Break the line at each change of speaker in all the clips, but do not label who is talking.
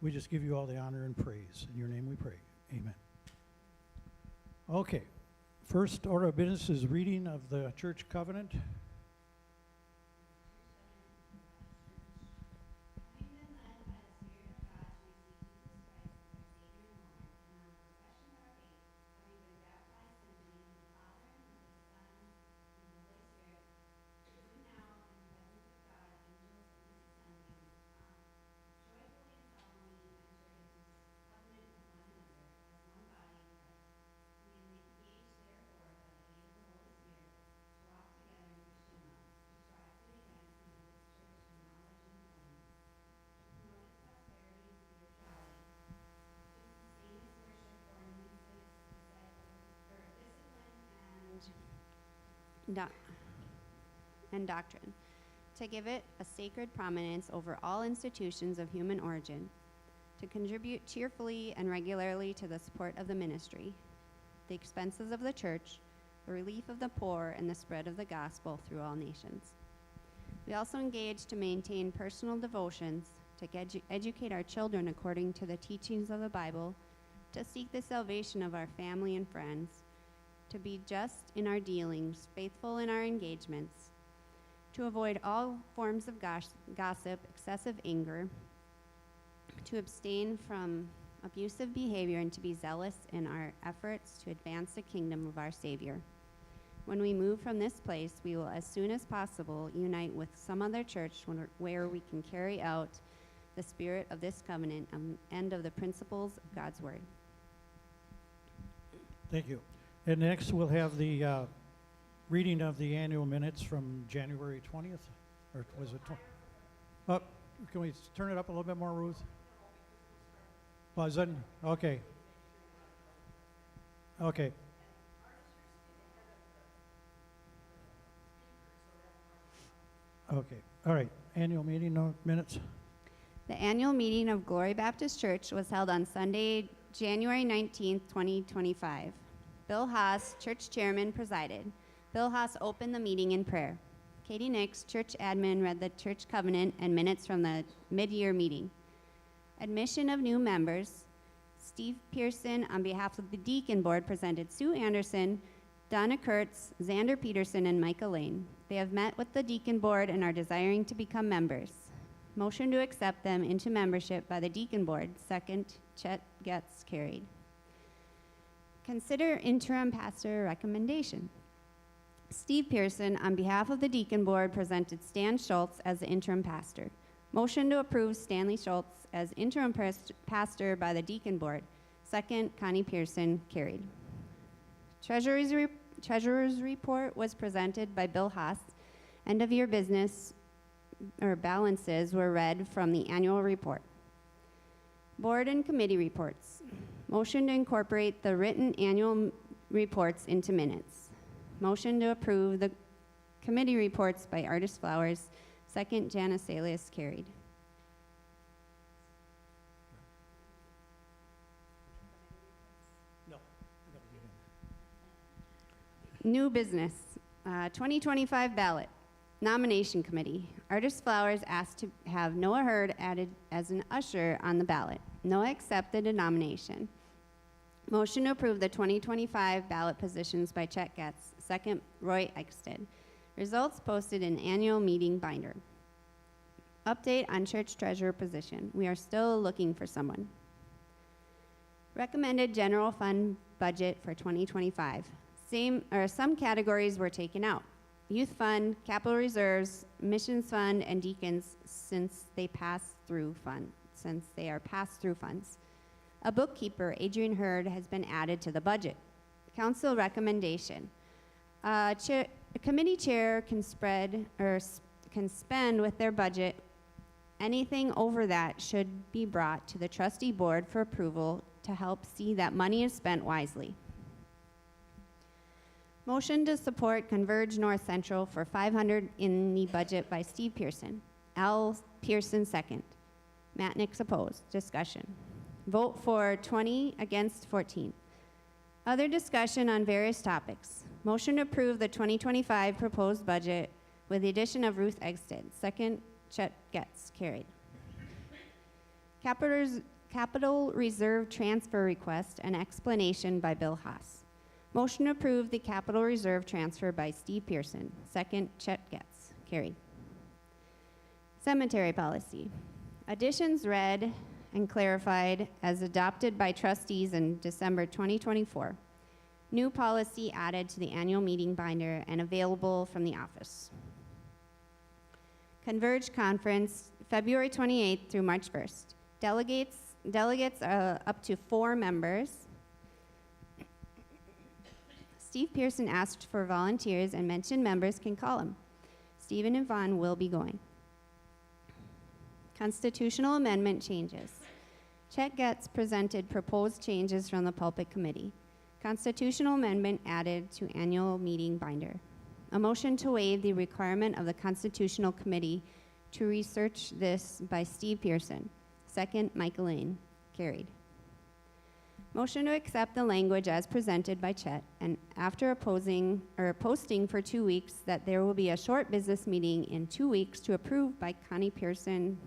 We just give you all the honor and praise. In your name we pray. Amen. Okay. First order of business is reading of the church covenant.
And doctrine, to give it a sacred prominence over all institutions of human origin, to contribute cheerfully and regularly to the support of the ministry, the expenses of the church, the relief of the poor, and the spread of the gospel through all nations. We also engage to maintain personal devotions, to educate our children according to the teachings of the Bible, to seek the salvation of our family and friends, to be just in our dealings, faithful in our engagements, to avoid all forms of gossip, excessive anger, to abstain from abusive behavior, and to be zealous in our efforts to advance the kingdom of our Savior. When we move from this place, we will as soon as possible unite with some other church where we can carry out the spirit of this covenant and of the principles of God's word.
Thank you. And next we'll have the reading of the annual minutes from January 20th, or was it 20? Can we turn it up a little bit more, Ruth? Buzzing? Okay. Okay. Okay. All right. Annual meeting minutes.
The annual meeting of Glory Baptist Church was held on Sunday, January 19th, 2025. Bill Haas, church chairman, presided. Bill Haas opened the meeting in prayer. Katie Nix, church admin, read the church covenant and minutes from the mid-year meeting. Admission of new members. Steve Pearson, on behalf of the Deacon Board, presented Sue Anderson, Donna Kurtz, Xander Peterson, and Micah Lane. They have met with the Deacon Board and are desiring to become members. Motion to accept them into membership by the Deacon Board. Second, Chet Getz, carried. Consider interim pastor recommendation. Steve Pearson, on behalf of the Deacon Board, presented Stan Schultz as the interim pastor. Motion to approve Stanley Schultz as interim pastor by the Deacon Board. Second, Connie Pearson, carried. Treasurer's report was presented by Bill Haas. End of year business or balances were read from the annual report. Board and committee reports. Motion to incorporate the written annual reports into minutes. Motion to approve the committee reports by Artist Flowers. Second, Janice Alias, carried.
No.
New business, 2025 ballot. Nomination committee. Artist Flowers asked to have Noah Hurd added as an usher on the ballot. Noah accepted a nomination. Motion to approve the 2025 ballot positions by Chet Getz. Second, Roy Eichstead. Results posted in annual meeting binder. Update on church treasurer position. We are still looking for someone. Recommended general fund budget for 2025. Some categories were taken out. Youth fund, capital reserves, missions fund, and deacons since they are pass-through funds. A bookkeeper, Adrian Hurd, has been added to the budget. Council recommendation. A committee chair can spend with their budget. Anything over that should be brought to the trustee board for approval to help see that money is spent wisely. Motion to support Converge North Central for $500 in the budget by Steve Pearson. Al Pearson second. Matt Nix opposed. Discussion. Vote for 20 against 14. Other discussion on various topics. Motion to approve the 2025 proposed budget with the addition of Ruth Egsted. Second, Chet Getz, carried. Capital Reserve Transfer Request and Explanation by Bill Haas. Motion to approve the Capital Reserve Transfer by Steve Pearson. Second, Chet Getz. Carried. Cemetery Policy. Additions read and clarified as adopted by trustees in December 2024. New policy added to the annual meeting binder and available from the office. Converge Conference, February 28th through March 1st. Delegates up to 4 members. Steve Pearson asked for volunteers and mentioned members can call him. Stephen and Vaughn will be going. Constitutional amendment changes. Chet Getz presented proposed changes from the Pulpit Committee. Constitutional amendment added to annual meeting binder. A motion to waive the requirement of the Constitutional Committee to research this by Steve Pearson. Second, Michael Lane. Carried. Motion to accept the language as presented by Chet, and after posting for 2 weeks that there will be a short business meeting in 2 weeks to approved by Connie Pearson,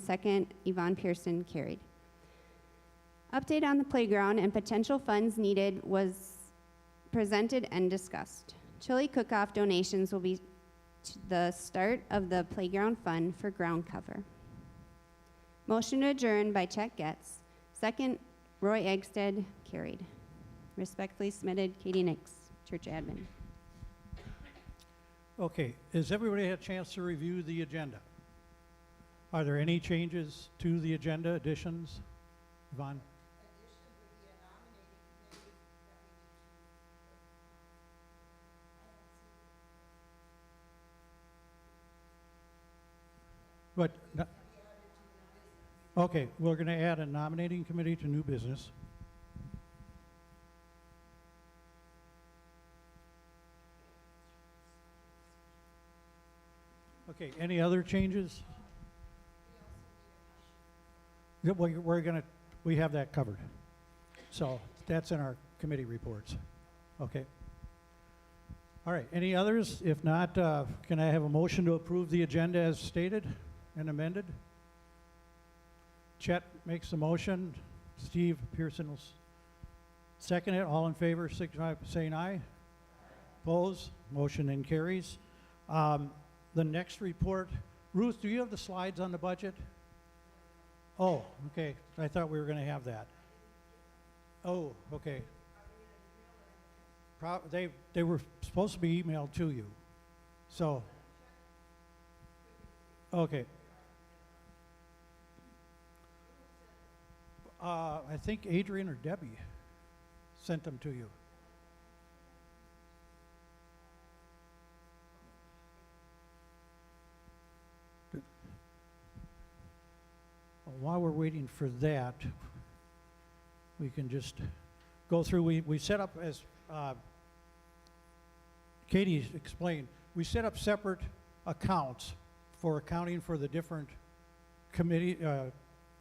second, Yvonne Pearson. Carried. Update on the playground and potential funds needed was presented and discussed. Chili cook-off donations will be the start of the playground fund for ground cover. Motion to adjourn by Chet Getz. Second, Roy Eggstead. Carried. Respectfully submitted, Katie Nix, Church Admin.
Okay, has everybody had a chance to review the agenda? Are there any changes to the agenda, additions? Yvonne? But, okay, we're going to add a nominating committee to new business. Okay, any other changes? Yeah, we have that covered. So that's in our committee reports. Okay. All right, any others? If not, can I have a motion to approve the agenda as stated and amended? Chet makes the motion. Steve Pearson will second it. All in favor, signify by saying aye. Opposed? Motion then carries. The next report, Ruth, do you have the slides on the budget? Oh, okay. I thought we were going to have that. Oh, okay. They were supposed to be emailed to you. So, okay. I think Adrian or Debbie sent them to you. While we're waiting for that, we can just go through. We set up, as Katie explained, we set up separate accounts for accounting for the different committee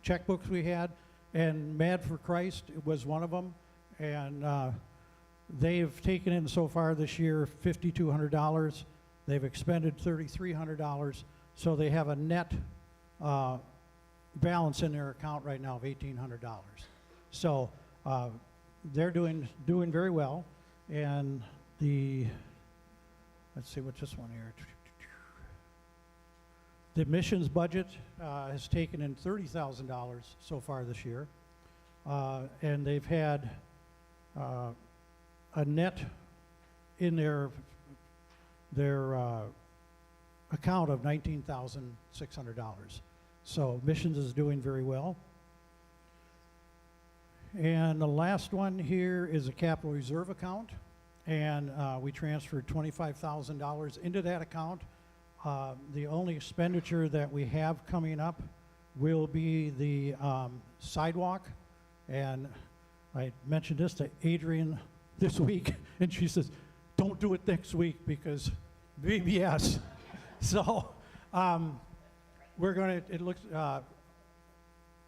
checkbooks we had, and Mad for Christ was one of them, and they've taken in so far this year $5,200. They've expended $3,300, so they have a net balance in their account right now of $1,800. So they're doing very well, and let's see what's this one here. The missions budget has taken in $30,000 so far this year, and they've had a net in their account of $19,600. So missions is doing very well. And the last one here is a capital reserve account, and we transferred $25,000 into that account. The only expenditure that we have coming up will be the sidewalk, and I mentioned this to Adrian this week, and she says, don't do it next week because VBS. So we're going to, it looks,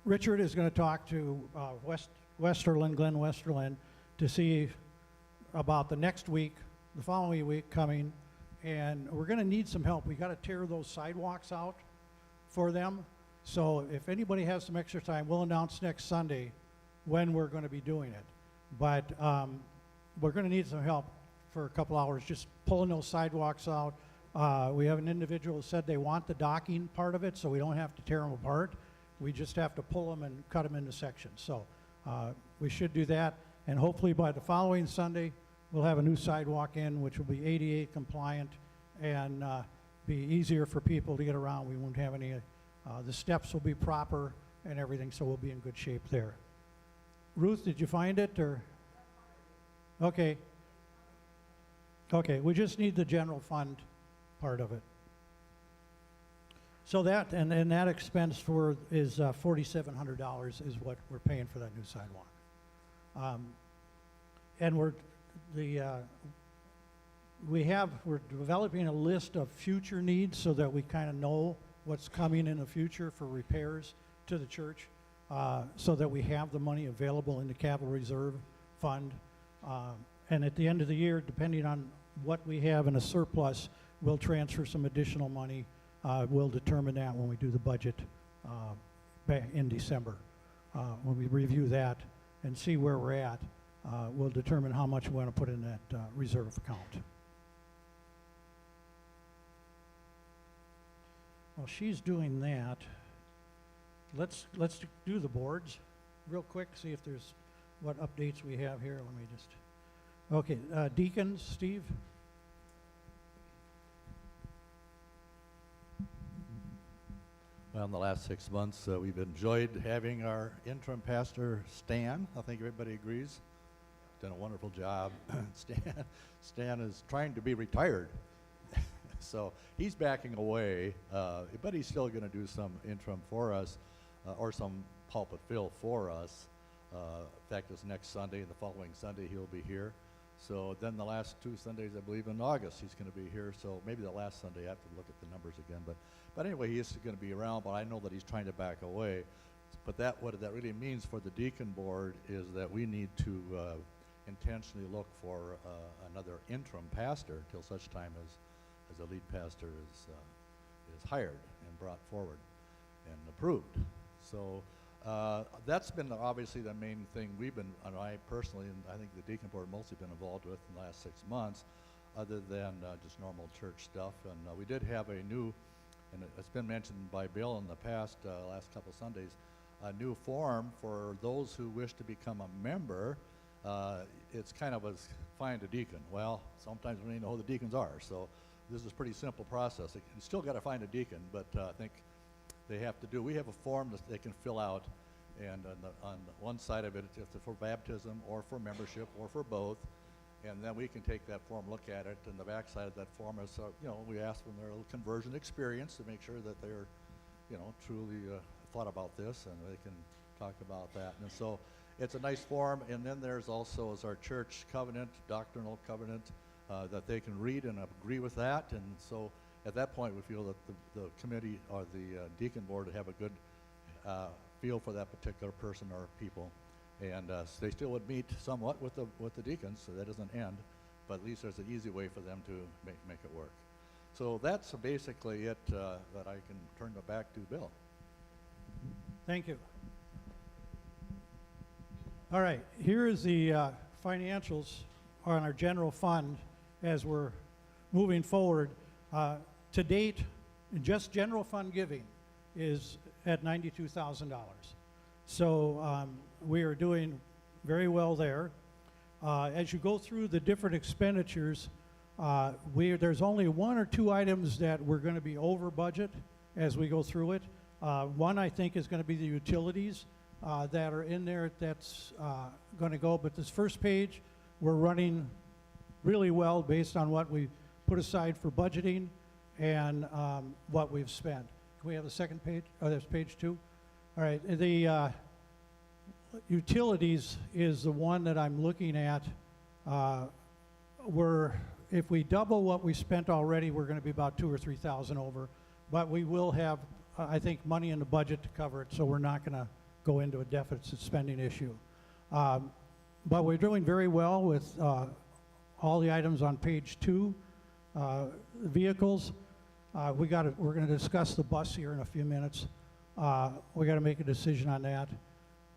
Richard is going to talk to Glenn Westerland, to see about the next week, the following week coming, and we're going to need some help. We got to tear those sidewalks out for them. So if anybody has some extra time, we'll announce next Sunday when we're going to be doing it. But we're going to need some help for a couple hours, just pulling those sidewalks out. We have an individual who said they want the docking part of it, so we don't have to tear them apart. We just have to pull them and cut them into sections. So we should do that, and hopefully by the following Sunday, we'll have a new sidewalk in, which will be ADA compliant and be easier for people to get around. We won't have any, the steps will be proper and everything, so we'll be in good shape there. Ruth, did you find it, or? Okay. Okay, we just need the general fund part of it. So that, and that expense for is $4,700 is what we're paying for that new sidewalk. And we're developing a list of future needs so that we kind of know what's coming in the future for repairs to the church, so that we have the money available in the capital reserve fund. And at the end of the year, depending on what we have in a surplus, we'll transfer some additional money. We'll determine that when we do the budget back in December. When we review that and see where we're at, we'll determine how much we want to put in that reserve account. Well, she's doing that. Let's do the boards real quick, see if there's what updates we have here. Let me just, okay, deacons, Steve?
Well, in the last 6 months, we've enjoyed having our interim pastor, Stan. I think everybody agrees. Done a wonderful job. Stan is trying to be retired. So he's backing away, but he's still going to do some interim for us, or some pulpit fill for us. In fact, this next Sunday and the following Sunday he'll be here. So then the last 2 Sundays, I believe, in August, he's going to be here. So maybe the last Sunday, I have to look at the numbers again. But anyway, he is going to be around, but I know that he's trying to back away. But what that really means for the deacon board is that we need to intentionally look for another interim pastor until such time as the lead pastor is hired and brought forward and approved. So that's been obviously the main thing we've been, and I personally, and I think the deacon board mostly been involved with in the last 6 months, other than just normal church stuff. And we did have a new, and it's been mentioned by Bill in the past, last couple of Sundays, a new form for those who wish to become a member. It's kind of a find a deacon. Well, sometimes we don't know who the deacons are, so this is a pretty simple process. You still got to find a deacon, but I think they have to do, we have a form that they can fill out, and on one side of it, it's for baptism or for membership or for both, and then we can take that form, look at it, and the back side of that form is, we ask them their little conversion experience to make sure that they're, truly thought about this, and they can talk about that. And so it's a nice form, and then there's also is our church covenant, doctrinal covenant, that they can read and agree with that. And so at that point, we feel that the committee or the deacon board have a good feel for that particular person or people. And so they still would meet somewhat with the deacons, so that doesn't end, but at least there's an easy way for them to make it work. So that's basically it that I can turn it back to Bill.
Thank you. All right, here is the financials on our general fund as we're moving forward. To date, just general fund giving is at $92,000. So we are doing very well there. As you go through the different expenditures, there's only 1 or 2 items that we're going to be over budget as we go through it. One, I think, is going to be the utilities that are in there. That's going to go. But this first page, we're running really well based on what we put aside for budgeting and what we've spent. Can we have the second page? Oh, there's page 2. All right. The utilities is the one that I'm looking at. If we double what we spent already, we're going to be about 2,000 or 3,000 over. But we will have, I think, money in the budget to cover it, so we're not going to go into a deficit spending issue. But we're doing very well with all the items on page 2. Vehicles, we're going to discuss the bus here in a few minutes. We got to make a decision on that.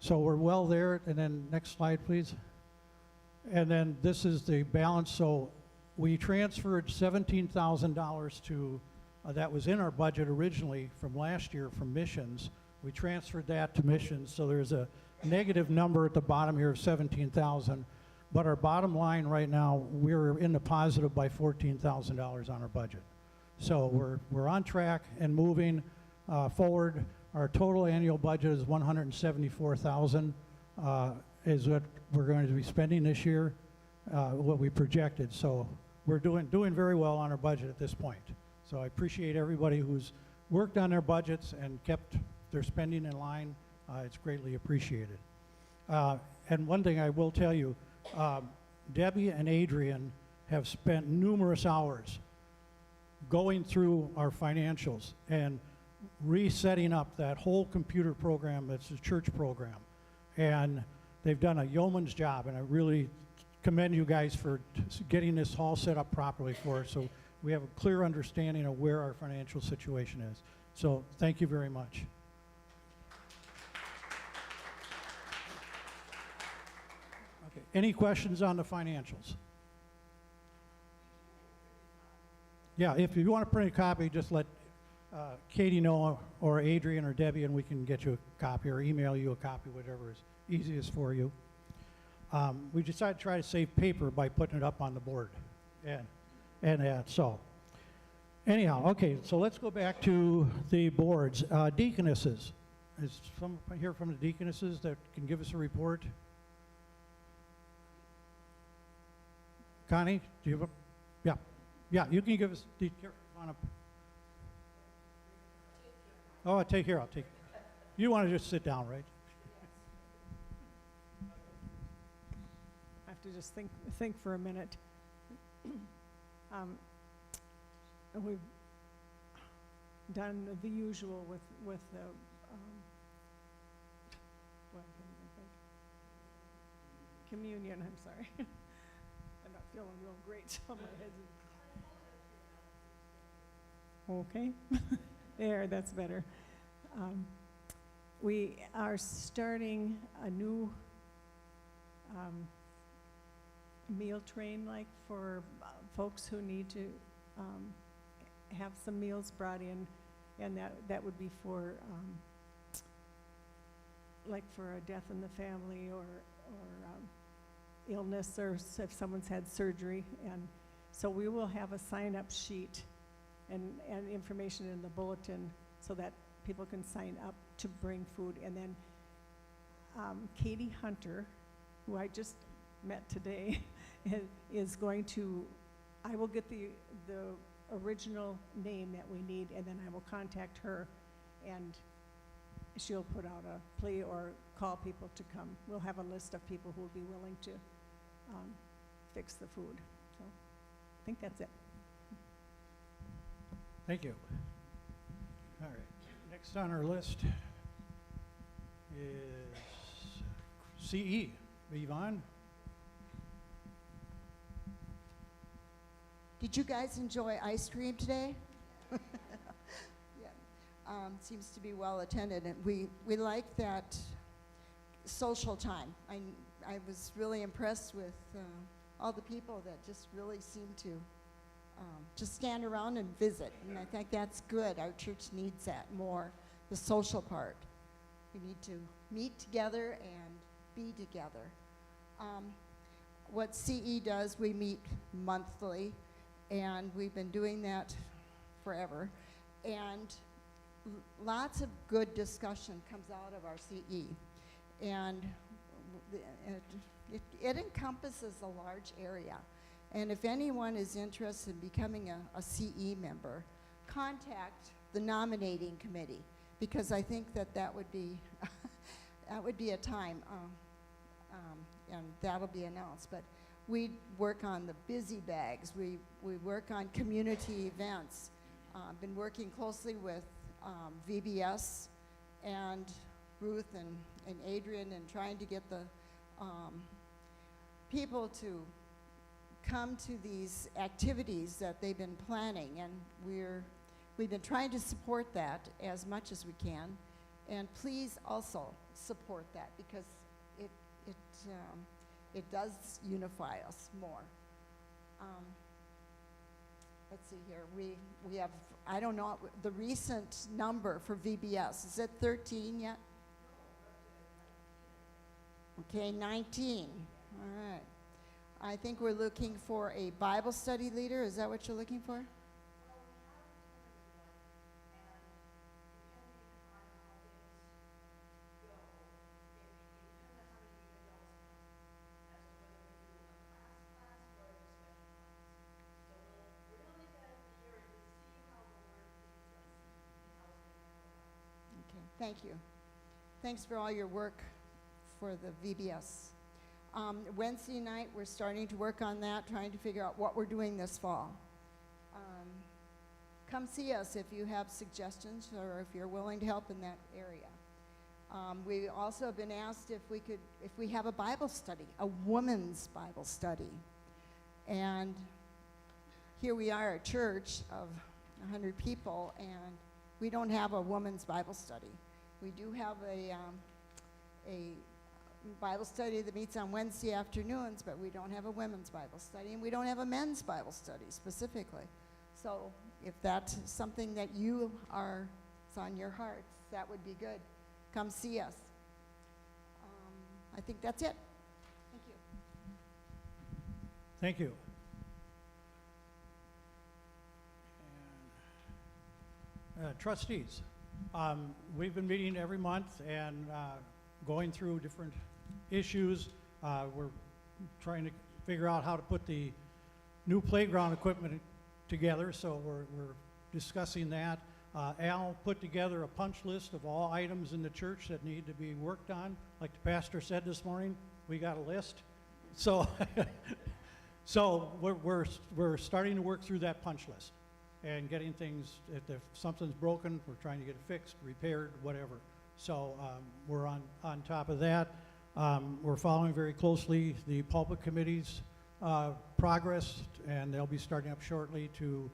So we're well there, and then next slide, please. And then this is the balance. So we transferred $17,000 to, that was in our budget originally from last year from missions. We transferred that to missions, so there's a negative number at the bottom here of 17,000. But our bottom line right now, we're in the positive by $14,000 on our budget. So we're on track and moving forward. Our total annual budget is $174,000 is what we're going to be spending this year, what we projected. So we're doing very well on our budget at this point. So I appreciate everybody who's worked on their budgets and kept their spending in line. It's greatly appreciated. And one thing I will tell you, Debbie and Adrian have spent numerous hours going through our financials and resetting up that whole computer program that's a church program. And they've done a yeoman's job, and I really commend you guys for getting this all set up properly for us so we have a clear understanding of where our financial situation is. So thank you very much. Okay, any questions on the financials? Yeah, if you want to print a copy, just let Katie know, or Adrian or Debbie, and we can get you a copy or email you a copy, whatever is easiest for you. We decided to try to save paper by putting it up on the board. So anyhow, okay, so let's go back to the boards. Deaconesses. Is someone here from the deaconesses that can give us a report? Connie, do you have a, yeah, you can give us, here, on up. Oh, I'll take. You want to just sit down, right?
I have to just think for a minute. We've done the usual with the, well, I can't even think. Communion, I'm sorry. I'm not feeling real great, so my head's okay. There, that's better. We are starting a new meal train, like for folks who need to have some meals brought in, and that would be for like for a death in the family or illness, or if someone's had surgery. And so we will have a sign-up sheet and information in the bulletin so that people can sign up to bring food. And then Katie Hunter, who I just met today, is going to, I will get the original name that we need, and then I will contact her, and she'll put out a plea or call people to come. We'll have a list of people who will be willing to fix the food. So I think that's it.
Thank you. All right. Next on our list is CE. Yvonne?
Did you guys enjoy ice cream today? Yeah. Seems to be well attended, and we like that social time. I was really impressed with all the people that just really seem to just stand around and visit, and I think that's good. Our church needs that more, the social part. We need to meet together and be together. What CE does, we meet monthly, and we've been doing that forever, and lots of good discussion comes out of our CE, and it encompasses a large area. And if anyone is interested in becoming a CE member, contact the nominating committee, because I think that would be that would be a time, and that'll be announced. But we work on the busy bags. We work on community events. Been working closely with VBS and Ruth and Adrian, and trying to get the people to come to these activities that they've been planning, and we're we've been trying to support that as much as we can. And please also support that, because it does unify us more. Let's see here, we have, I don't know, the recent number for VBS, is it 13 yet? Okay, 19, all right. I think we're looking for a Bible study leader, is that what you're looking for? Okay, thank you. Thanks for all your work for the VBS. Wednesday night, we're starting to work on that, trying to figure out what we're doing this fall. Come see us if you have suggestions or if you're willing to help in that area. We also have been asked if we have a Bible study, a women's Bible study. And here we are, a church of 100 people, and we don't have a women's Bible study. We do have a Bible study that meets on Wednesday afternoons, but we don't have a women's Bible study, and we don't have a men's Bible study specifically. So if that's something that it's on your hearts, that would be good. Come see us. I think that's it. Thank you.
Thank you. Trustees, we've been meeting every month and going through different issues. We're trying to figure out how to put the new playground equipment together, so we're discussing that. Al put together a punch list of all items in the church that need to be worked on. Like the pastor said this morning, we got a list. So, so we're starting to work through that punch list and getting things, if something's broken, we're trying to get it fixed, repaired, whatever. So we're on top of that. We're following very closely the pulpit committee's progress, and they'll be starting up shortly to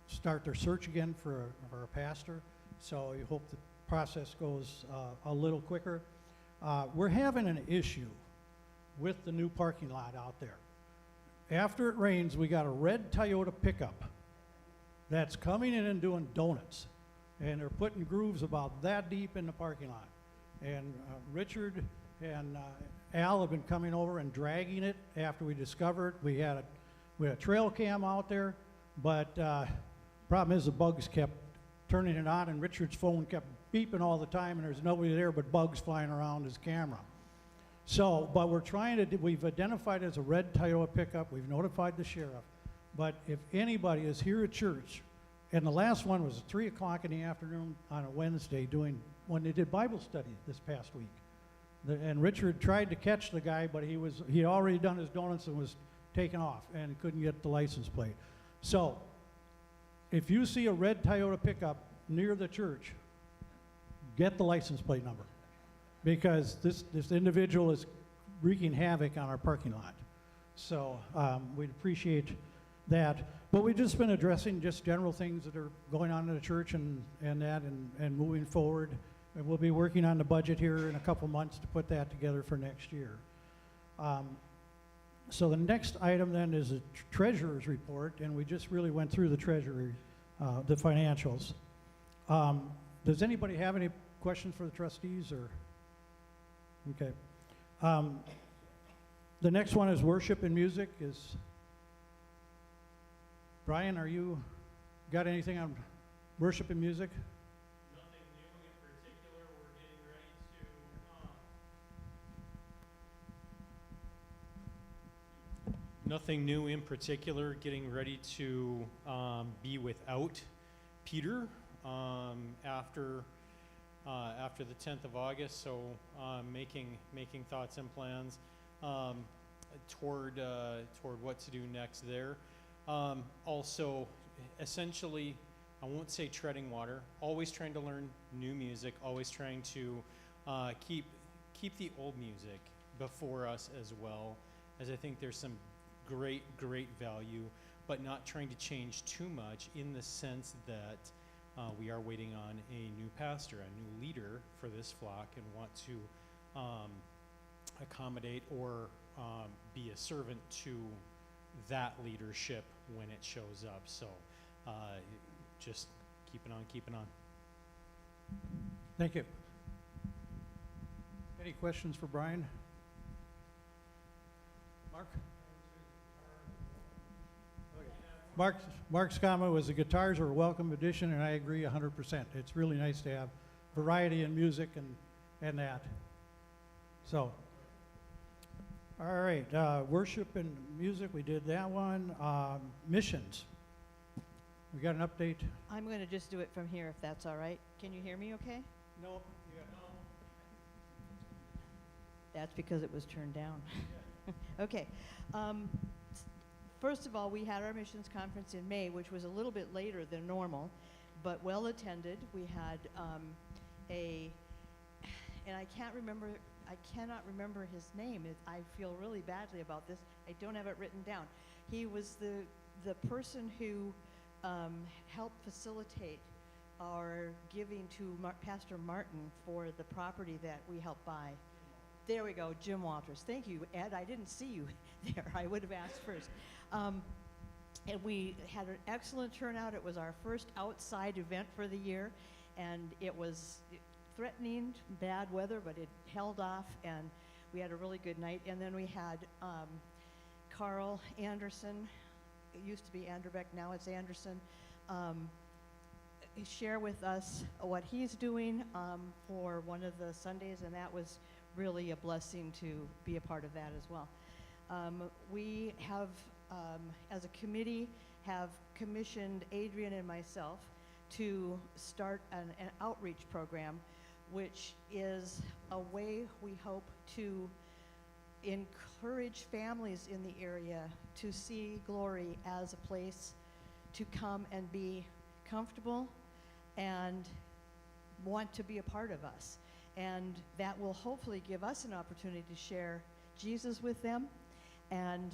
start their search again for a pastor. So we hope the process goes a little quicker. We're having an issue with the new parking lot out there. After it rains, we got a red Toyota pickup that's coming in and doing donuts. And they're putting grooves about that deep in the parking lot. And Richard and Al have been coming over and dragging it after we discovered. We had a trail cam out there, but problem is the bugs kept turning it on, and Richard's phone kept beeping all the time, and there's nobody there but bugs flying around his camera. So, but we're trying to, we've identified it as a red Toyota pickup. We've notified the sheriff. But if anybody is here at church, and the last one was at 3 o'clock in the afternoon on a Wednesday when they did Bible study this past week. And Richard tried to catch the guy, but he'd already done his donuts and was taken off and couldn't get the license plate. So if you see a red Toyota pickup near the church, get the license plate number, because this individual is wreaking havoc on our parking lot. So we'd appreciate that. But we've just been addressing just general things that are going on in the church and moving forward. And we'll be working on the budget here in a couple months to put that together for next year. So the next item then is a treasurer's report, and we just really went through the treasury, the financials. Does anybody have any questions for the trustees, or? Okay. The next one is worship and music. Brian, are you got anything on worship and music?
Nothing new in particular. We're getting ready to nothing new in particular. Getting ready to be without Peter after the 10th of August. So making thoughts and plans toward what to do next there. Also, essentially, I won't say treading water, always trying to learn new music, always trying to keep the old music before us as well, as I think there's some great value but not trying to change too much in the sense that we are waiting on a new pastor, a new leader for this flock, and want to accommodate or be a servant to that leadership when it shows up. So just keeping on.
Thank you. Any questions for Brian? Mark? Mark's comment was the guitars are a welcome addition, and I agree 100%. It's really nice to have variety in music and that. So, all right, worship and music, we did that one. Missions. We got an update?
I'm going to just do it from here if that's all right. Can you hear me okay?
No.
That's because it was turned down. Okay. First of all, we had our missions conference in May, which was a little bit later than normal, but well attended. We had and I cannot remember his name. I feel really badly about this. I don't have it written down. He was the person who helped facilitate our giving to Pastor Martin for the property that we helped buy. There we go, Jim Walters. Thank you, Ed. I didn't see you there. I would have asked first. And we had an excellent turnout. It was our first outside event for the year, and it was threatening, bad weather, but it held off, and we had a really good night. And then we had Carl Anderson, it used to be Anderbeck, now it's Anderson, share with us what he's doing for one of the Sundays, and that was really a blessing to be a part of that as well. We have, as a committee, have commissioned Adrian and myself to start an outreach program, which is a way we hope to encourage families in the area to see Glory as a place to come and be comfortable and want to be a part of us. And that will hopefully give us an opportunity to share Jesus with them, and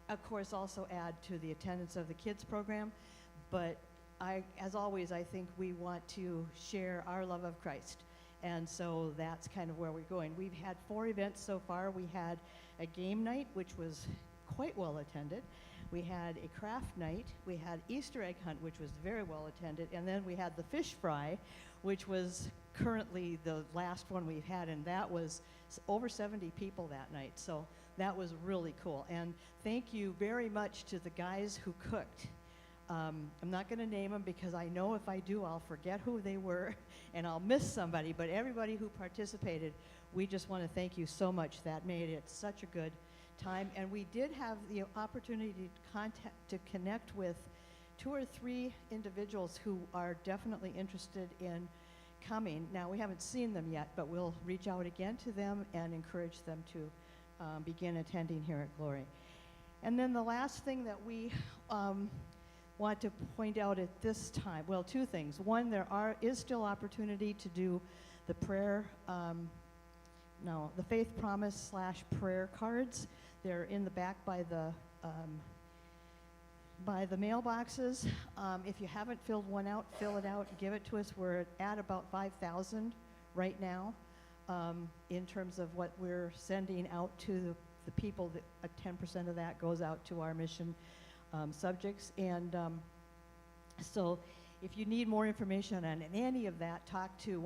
of course also add to the attendance of the kids program. But as always, I think we want to share our love of Christ, and so that's kind of where we're going. We've had 4 events so far. We had a game night, which was quite well attended. We had a craft night. We had Easter egg hunt, which was very well attended, and then we had the fish fry, which was currently the last one we've had, and that was over 70 people that night. So that was really cool. And thank you very much to the guys who cooked. I'm not going to name them because I know if I do, I'll forget who they were and I'll miss somebody. But everybody who participated, we just want to thank you so much. That made it such a good time. And we did have the opportunity to connect with 2 or 3 individuals who are definitely interested in coming. Now, we haven't seen them yet, but we'll reach out again to them and encourage them to begin attending here at Glory. And then the last thing that we want to point out at this time, well, 2 things. One, there is still opportunity to do the prayer, the faith promise / prayer cards. They're in the back by the mailboxes. If you haven't filled one out, fill it out, give it to us. We're at about 5,000 right now in terms of what we're sending out to the people. That 10% of that goes out to our mission subjects. And so if you need more information on any of that, talk to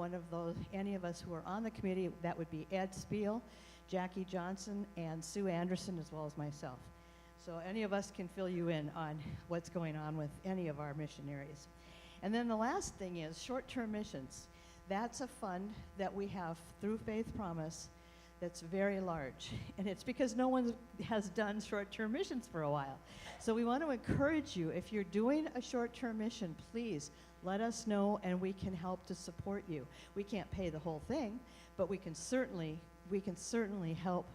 any of us who are on the committee. That would be Ed Spiel, Jackie Johnson, and Sue Anderson, as well as myself. So any of us can fill you in on what's going on with any of our missionaries. And then the last thing is short-term missions. That's a fund that we have through Faith Promise that's very large. And it's because no one has done short-term missions for a while. So we want to encourage you, if you're doing a short-term mission, please let us know and we can help to support you. We can't pay the whole thing, but we can certainly help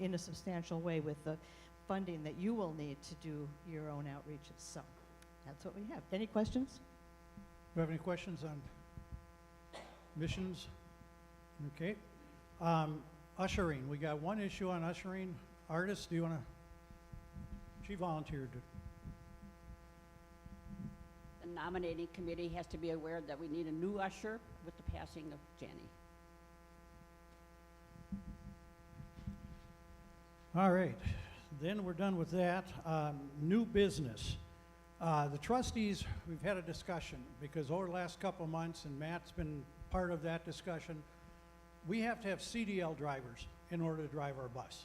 in a substantial way with the funding that you will need to do your own outreaches. So that's what we have. Any questions?
Do you have any questions on missions? Okay. Ushering. We got one issue on ushering. Artists, do you want to? She volunteered to.
The nominating committee has to be aware that we need a new usher with the passing of Jenny.
All right, then we're done with that. New business. The trustees, we've had a discussion because over the last couple of months, and Matt's been part of that discussion, we have to have CDL drivers in order to drive our bus.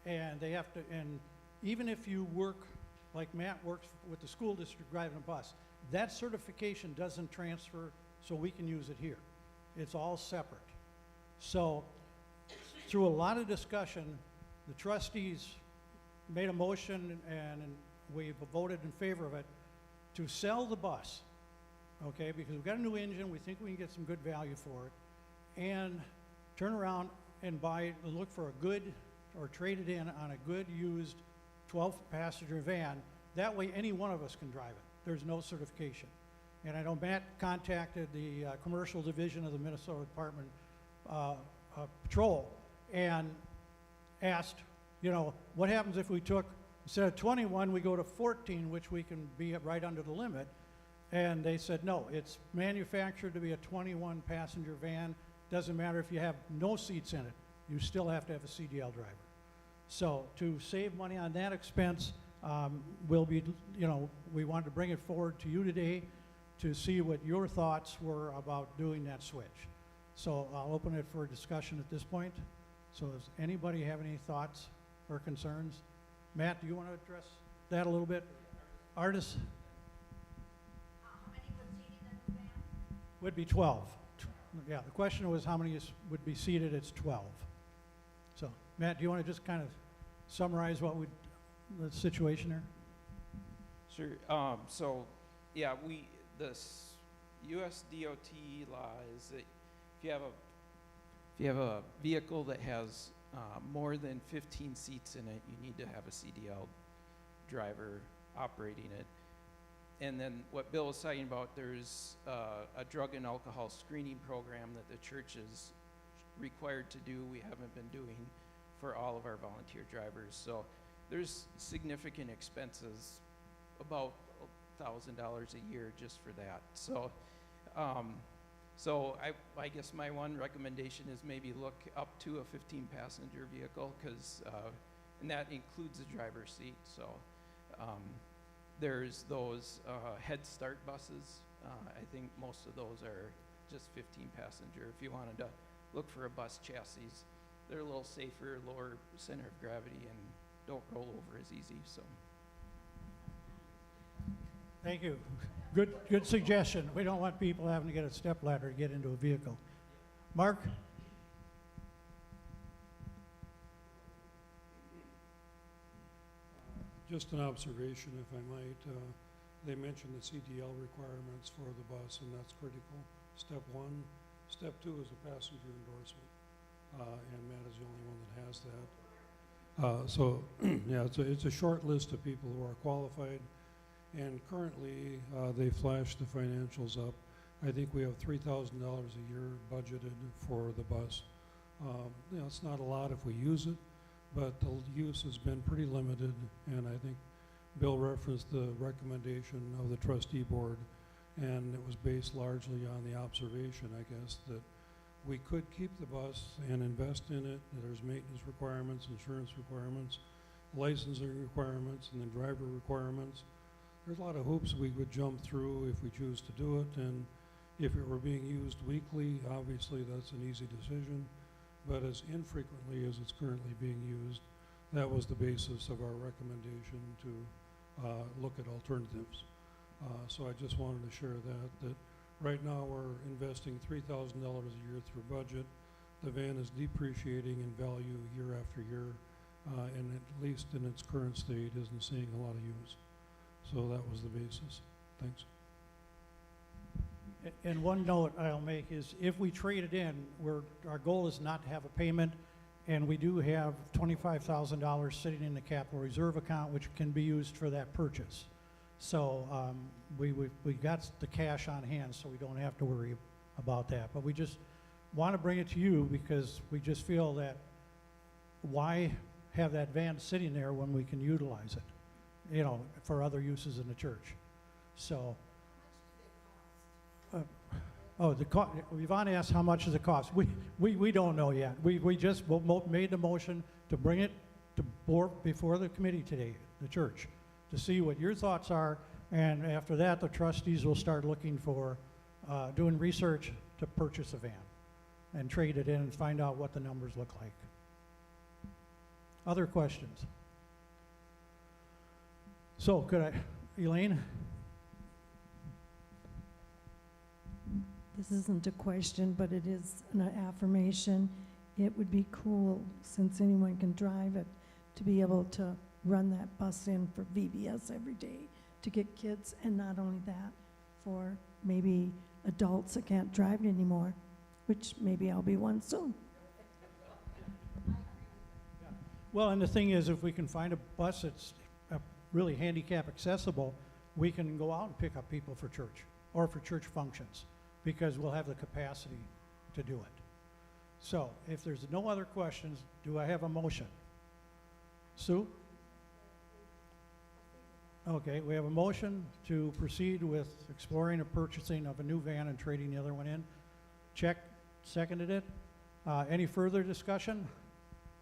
And they have to, and even if you work, like Matt works with the school district driving a bus, that certification doesn't transfer so we can use it here. It's all separate. So through a lot of discussion, the trustees made a motion and we've voted in favor of it to sell the bus, okay, because we've got a new engine, we think we can get some good value for it, and turn around and look for a good, or trade it in on a good used 12-passenger van. That way any one of us can drive it. There's no certification. And I know Matt contacted the commercial division of the Minnesota Department of Patrol and asked, you know, what happens if we took, instead of 21, we go to 14, which we can be right under the limit. And they said, no, it's manufactured to be a 21-passenger van. Doesn't matter if you have no seats in it. You still have to have a CDL driver. So to save money on that expense, we'll be, you know, we wanted to bring it forward to you today to see what your thoughts were about doing that switch. So I'll open it for discussion at this point. So does anybody have any thoughts or concerns? Matt, do you want to address that a little bit? Artis?
How many would seated in the van?
Would be 12. Yeah, the question was how many would be seated. It's 12. So, Matt, do you want to just kind of summarize the situation there?
Sure. So, yeah, U.S. DOT law is that if you have a vehicle that has more than 15 seats in it, you need to have a CDL driver operating it. And then what Bill was talking about, there's a drug and alcohol screening program that the church is required to do. We haven't been doing for all of our volunteer drivers. So there's significant expenses, about $1,000 a year just for that. So, I guess my one recommendation is maybe look up to a 15-passenger vehicle, and that includes the driver's seat. So there's those Head Start buses. I think most of those are just 15-passenger. If you wanted to look for a bus chassis, they're a little safer, lower center of gravity, and don't roll over as easy. So.
Thank you. Good suggestion. We don't want people having to get a stepladder to get into a vehicle. Mark?
Just an observation, if I might. They mentioned the CDL requirements for the bus, and that's critical. Step 1. Step 2 is a passenger endorsement, and Matt is the only one that has that. Yeah, it's a short list of people who are qualified. And currently, they flashed the financials up. I think we have $3,000 a year budgeted for the bus. You know, it's not a lot if we use it, but the use has been pretty limited. And I think Bill referenced the recommendation of the trustee board, and it was based largely on the observation, I guess, that we could keep the bus and invest in it. There's maintenance requirements, insurance requirements, licensing requirements, and then driver requirements. There's a lot of hoops we would jump through if we choose to do it, and if it were being used weekly, obviously that's an easy decision, but as infrequently as it's currently being used, that was the basis of our recommendation to look at alternatives. So I just wanted to share that right now we're investing $3,000 a year through budget. The van is depreciating in value year after year, and at least in its current state isn't seeing a lot of use. So that was the basis. Thanks.
And one note I'll make is if we trade it in, our goal is not to have a payment, and we do have $25,000 sitting in the capital reserve account, which can be used for that purchase. So we got the cash on hand, so we don't have to worry about that. But we just want to bring it to you because we just feel that why have that van sitting there when we can utilize it? you know, for other uses in the church. So, Yvonne asked how much does it cost. We don't know yet. We just made the motion to bring it to before the committee today, the church, to see what your thoughts are, and after that, the trustees will start looking for, doing research to purchase a van and trade it in and find out what the numbers look like. Other questions? So could I, Elaine?
This isn't a question, but it is an affirmation. It would be cool, since anyone can drive it, to be able to run that bus in for VBS every day to get kids, and not only that, for maybe adults that can't drive it anymore, which maybe I'll be one soon.
Well, and the thing is, if we can find a bus that's really handicap accessible, we can go out and pick up people for church or for church functions, because we'll have the capacity to do it. So if there's no other questions, do I have a motion? Sue? Okay, we have a motion to proceed with exploring the purchasing of a new van and trading the other one in. Check, seconded it. Any further discussion?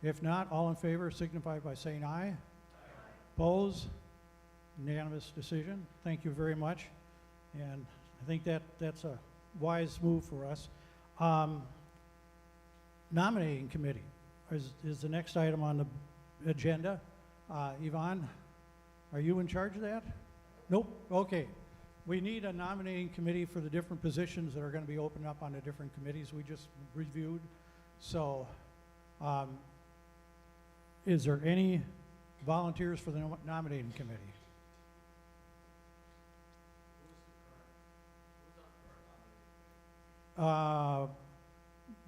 If not, all in favor signify by saying aye. Aye. Oppose? Unanimous decision. Thank you very much. And I think that's a wise move for us. Nominating committee is the next item on the agenda. Yvonne, are you in charge of that? Nope. Okay. We need a nominating committee for the different positions that are going to be opened up on the different committees we just reviewed. So, is there any volunteers for the nominating committee?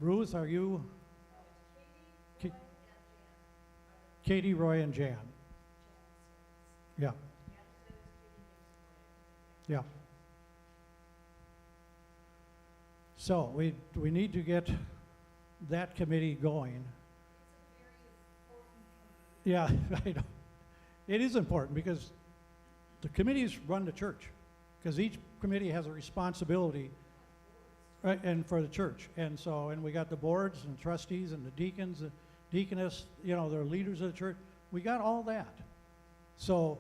Ruth, are you? Katie, Roy, and Jan. Yeah. Yeah. So we need to get that committee going. Yeah, I know. It is important because the committees run the church, because each committee has a responsibility, right, and for the church. And so, and we got the boards and trustees and the deacons, the deaconess, you know, they're leaders of the church. We got all that. So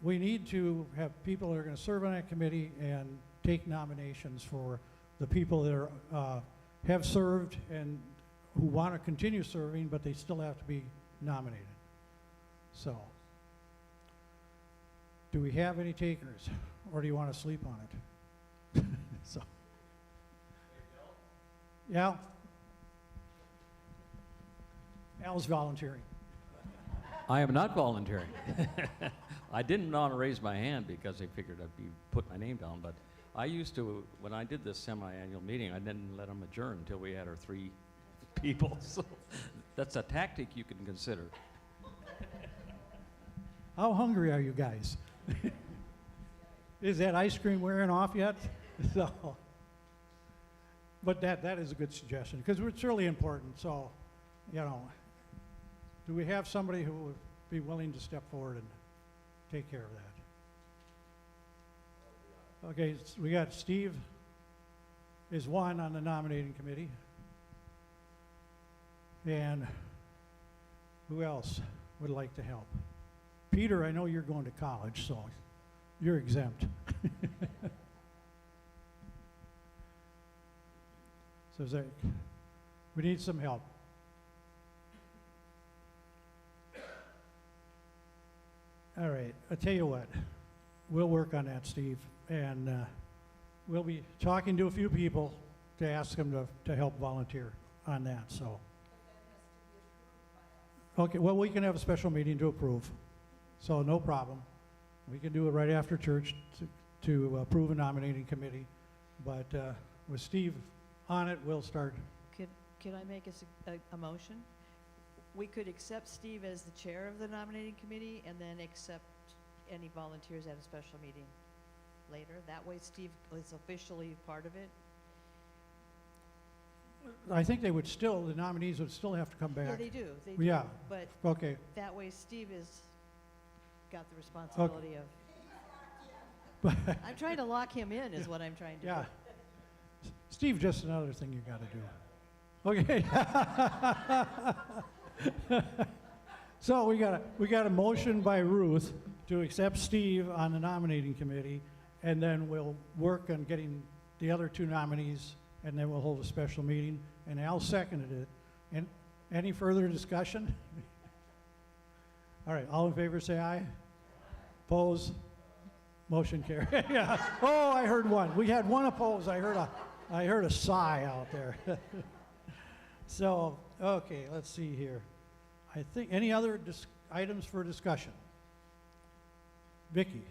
we need to have people that are going to serve on that committee and take nominations for the people that are, have served and who want to continue serving, but they still have to be nominated. So, do we have any takers, or do you want to sleep on it? So, yeah. Al's volunteering.
I am not volunteering. I didn't want to raise my hand because I figured I'd be put my name down, but I used to, when I did this semi-annual meeting, I didn't let them adjourn until we had our 3 people. So that's a tactic you can consider.
How hungry are you guys? Is that ice cream wearing off yet? So, but that is a good suggestion, because it's really important. So, you know, do we have somebody who would be willing to step forward and take care of that? Okay, we got Steve is one on the nominating committee. And who else would like to help? Peter, I know you're going to college, so you're exempt. So is that, we need some help. All right, I'll tell you what, we'll work on that, Steve, and we'll be talking to a few people to ask them to help volunteer on that, so. Okay, well, we can have a special meeting to approve, so no problem. We can do it right after church to approve a nominating committee, but with Steve on it, we'll start.
Could I make a motion? We could accept Steve as the chair of the nominating committee and then accept any volunteers at a special meeting later. That way Steve is officially part of it.
I think they would still, the nominees would still have to come back.
Yeah, they do. They do.
Yeah.
But
Okay.
that way Steve is got the responsibility of, I'm trying to lock him in is what I'm trying to do.
Yeah. Steve, just another thing you got to do. Okay. So we got a motion by Ruth to accept Steve on the nominating committee, and then we'll work on getting the other two nominees, and then we'll hold a special meeting. And Al seconded it. And any further discussion? All right, all in favor say aye. Oppose? Motion carried. Yeah. Oh, I heard one. We had one opposed. I heard a sigh out there. So, okay, let's see here. I think, any other items for discussion? Vicki?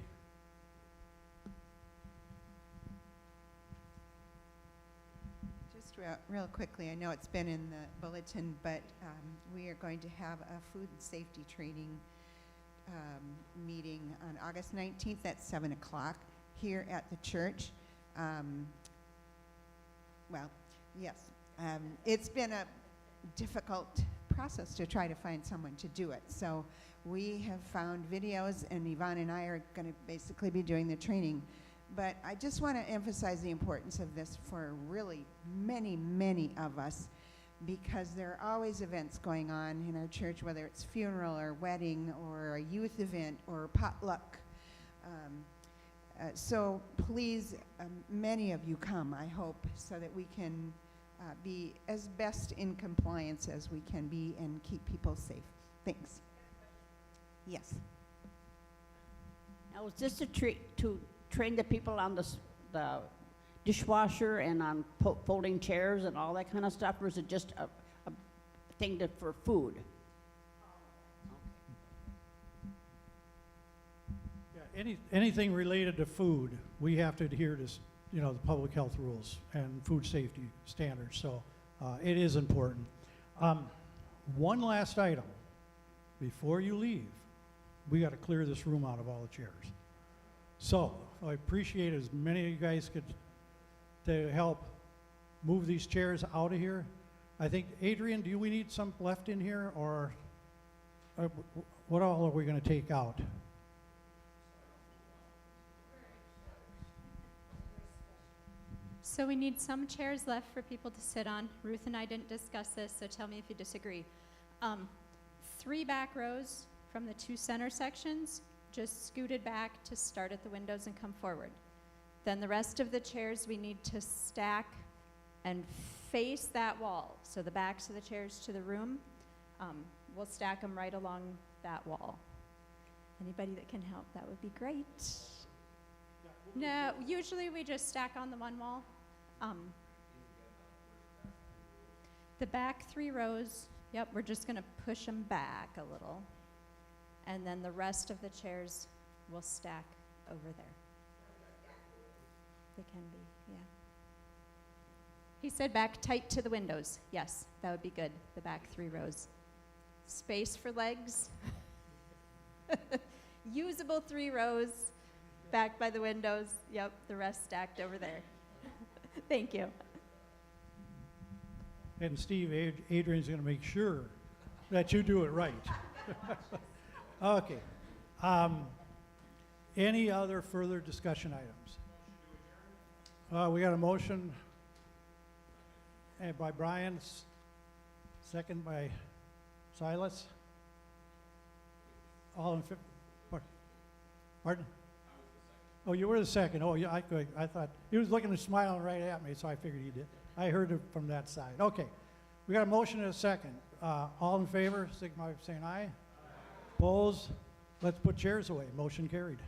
Just real quickly, I know it's been in the bulletin, but we are going to have a food and safety training meeting on August 19th at 7 o'clock here at the church. Well, yes, it's been a difficult process to try to find someone to do it. So we have found videos, and Yvonne and I are going to basically be doing the training. But I just want to emphasize the importance of this for really many, many of us, because there are always events going on in our church, whether it's funeral or wedding or a youth event or potluck. So please, many of you come, I hope, so that we can be as best in compliance as we can be and keep people safe. Thanks. Yes.
Now, is this to train the people on the dishwasher and on folding chairs and all that kind of stuff, or is it just a thing for food?
Yeah, anything related to food, we have to adhere to, the public health rules and food safety standards. So it is important. One last item. Before you leave, we got to clear this room out of all the chairs. So I appreciate as many of you guys could to help move these chairs out of here. I think, Adrian, do we need some left in here, or what all are we going to take out?
So we need some chairs left for people to sit on. Ruth and I didn't discuss this, so tell me if you disagree. 3 back rows from the 2 center sections, just scooted back to start at the windows and come forward. Then the rest of the chairs we need to stack and face that wall. So the backs of the chairs to the room, we'll stack them right along that wall. Anybody that can help, that would be great. No, usually we just stack on the one wall. The back 3 rows, yep, we're just gonna push them back a little. And then the rest of the chairs will stack over there. They can be, yeah. He said back tight to the windows. Yes, that would be good, the back 3 rows. Space for legs. Usable 3 rows, back by the windows. Yep, the rest stacked over there. Thank you.
And Steve, Adrian's going to make sure that you do it right. Okay. Any other further discussion items? We got a motion by Brian, second by Silas. All in favor? Pardon? Oh, you were the second. Oh, yeah, I thought he was looking and smiling right at me, so I figured he did. I heard it from that side. Okay, we got a motion and a second. All in favor, signify by saying aye. Opposed? Let's put chairs away. Motion carried.